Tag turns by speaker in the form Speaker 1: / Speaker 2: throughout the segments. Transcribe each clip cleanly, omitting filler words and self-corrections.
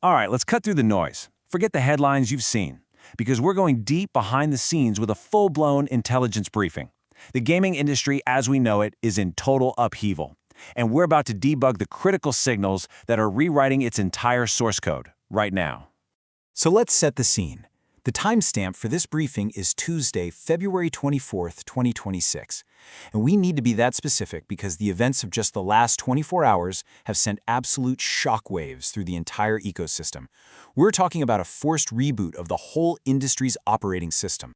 Speaker 1: All right, let's cut through the noise. Forget the headlines you've seen, because we're going deep behind the scenes with a full-blown intelligence briefing. The gaming industry, as we know it, is in total upheaval, and we're about to debug the critical signals that are rewriting its entire source code right now.
Speaker 2: So let's set the scene. The timestamp for this briefing is Tuesday, February 24th, 2026. And we need to be that specific because the events of just the last 24 hours have sent absolute shockwaves through the entire ecosystem. We're talking about a forced reboot of the whole industry's operating system.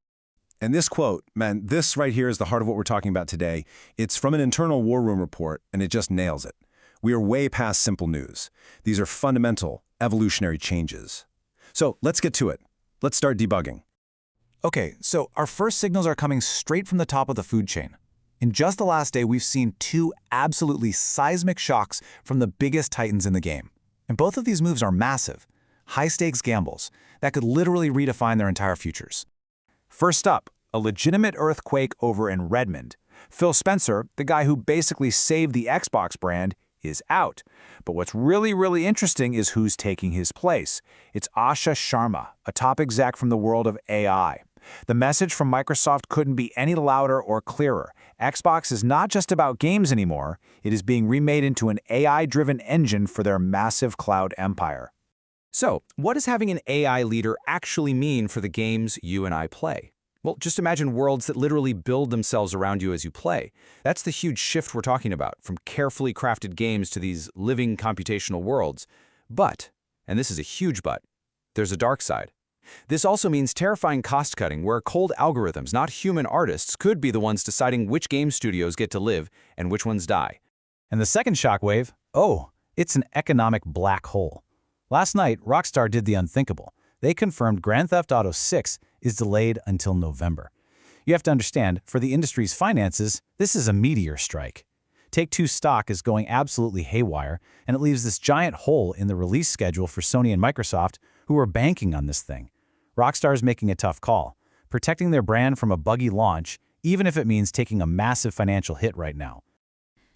Speaker 3: And this quote, man, this right here is the heart of what we're talking about today. It's from an internal war room report, and it just nails it. We are way past simple news. These are fundamental, evolutionary changes. So let's get to it. Let's start debugging.
Speaker 2: Okay, so our first signals are coming straight from the top of the food chain. In just the last day, we've seen two absolutely seismic shocks from the biggest titans in the game. And both of these moves are massive, high-stakes gambles that could literally redefine their entire futures. First up, a legitimate earthquake over in Redmond. Phil Spencer, the guy who basically saved the Xbox brand, is out. But what's really interesting is who's taking his place. It's Asha Sharma, a top exec from the world of AI. The message from Microsoft couldn't be any louder or clearer. Xbox is not just about games anymore. It is being remade into an AI-driven engine for their massive cloud empire.
Speaker 4: So, what does having an AI leader actually mean for the games you and I play? Well, just imagine worlds that literally build themselves around you as you play. That's the huge shift we're talking about, from carefully crafted games to these living computational worlds. But, and this is a huge but, there's a dark side. This also means terrifying cost-cutting, where cold algorithms, not human artists, could be the ones deciding which game studios get to live and which ones die.
Speaker 2: And the second shockwave, it's an economic black hole. Last night, Rockstar did the unthinkable. They confirmed Grand Theft Auto 6 is delayed until November. You have to understand, for the industry's finances, this is a meteor strike. Take-Two stock is going absolutely haywire, and it leaves this giant hole in the release schedule for Sony and Microsoft, who are banking on this thing. Rockstar is making a tough call, protecting their brand from a buggy launch, even if it means taking a massive financial hit right now.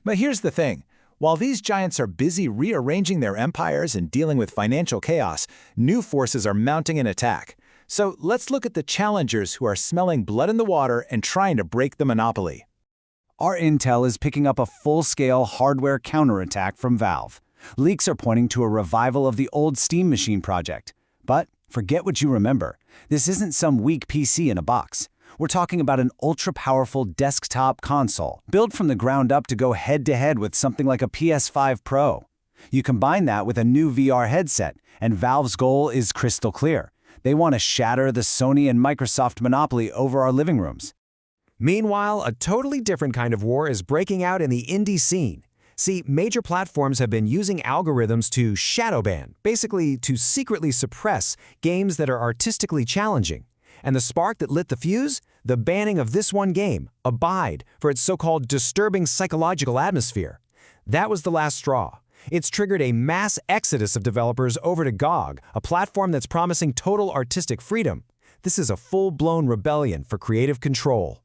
Speaker 2: But here's the thing. While these giants are busy rearranging their empires and dealing with financial chaos, new forces are mounting an attack. So let's look at the challengers who are smelling blood in the water and trying to break the monopoly.
Speaker 1: Our intel is picking up a full-scale hardware counterattack from Valve. Leaks are pointing to a revival of the old Steam Machine project. But forget what you remember. This isn't some weak PC in a box. We're talking about an ultra-powerful desktop console, built from the ground up to go head-to-head with something like a PS5 Pro. You combine that with a new VR headset, and Valve's goal is crystal clear. They want to shatter the Sony and Microsoft monopoly over our living rooms.
Speaker 5: Meanwhile, a totally different kind of war is breaking out in the indie scene. See, major platforms have been using algorithms to shadow ban, basically to secretly suppress games that are artistically challenging. And the spark that lit the fuse? The banning of this one game, Abide, for its so-called disturbing psychological atmosphere. That was the last straw. It's triggered a mass exodus of developers over to GOG, a platform that's promising total artistic freedom. This is a full-blown rebellion for creative control.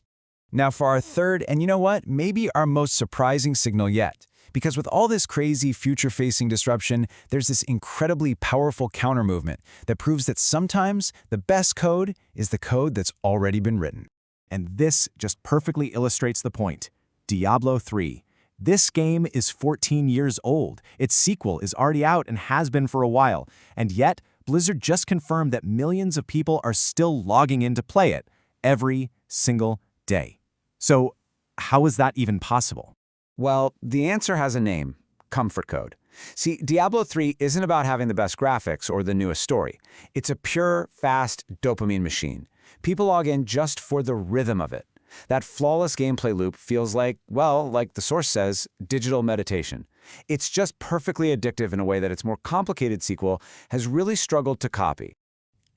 Speaker 2: Now for our third, and you know what, maybe our most surprising signal yet. Because with all this crazy future-facing disruption, there's this incredibly powerful counter-movement that proves that sometimes the best code is the code that's already been written. And this just perfectly illustrates the point. Diablo 3. This game is 14 years old. Its sequel is already out and has been for a while. And yet, Blizzard just confirmed that millions of people are still logging in to play it every single day. So, how is that even possible?
Speaker 4: Well, the answer has a name: comfort code. See, Diablo 3 isn't about having the best graphics or the newest story. It's a pure, fast dopamine machine. People log in just for the rhythm of it. That flawless gameplay loop feels like, well, like the source says, digital meditation. It's just perfectly addictive in a way that its more complicated sequel has really struggled to copy.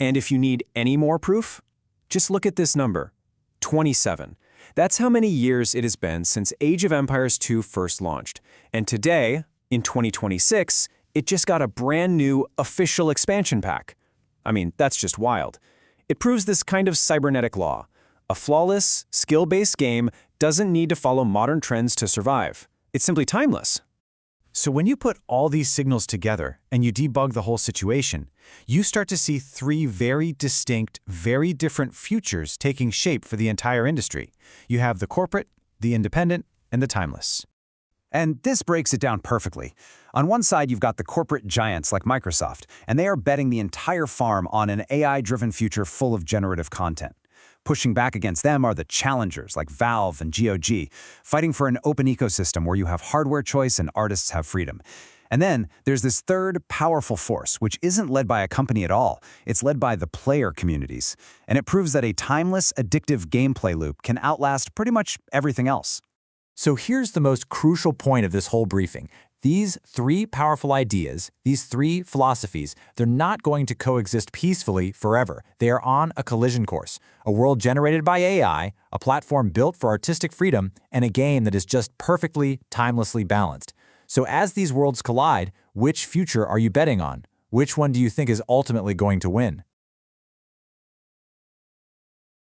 Speaker 1: And if you need any more proof, just look at this number: 27. That's how many years it has been since Age of Empires 2 first launched. And today, in 2026, it just got a brand new official expansion pack. I mean, that's just wild. It proves this kind of cybernetic law. A flawless, skill-based game doesn't need to follow modern trends to survive. It's simply timeless.
Speaker 2: So when you put all these signals together and you debug the whole situation, you start to see three very distinct, very different futures taking shape for the entire industry. You have the corporate, the independent, and the timeless.
Speaker 1: And this breaks it down perfectly. On one side, you've got the corporate giants like Microsoft, and they are betting the entire farm on an AI-driven future full of generative content. Pushing back against them are the challengers like Valve and GOG, fighting for an open ecosystem where you have hardware choice and artists have freedom. And then there's this third powerful force, which isn't led by a company at all. It's led by the player communities. And it proves that a timeless, addictive gameplay loop can outlast pretty much everything else.
Speaker 2: So here's the most crucial point of this whole briefing. These three powerful ideas, these three philosophies, they're not going to coexist peacefully forever. They are on a collision course. A world generated by AI, a platform built for artistic freedom, and a game that is just perfectly, timelessly balanced. So as these worlds collide, which future are you betting on? Which one do you think is ultimately going to win?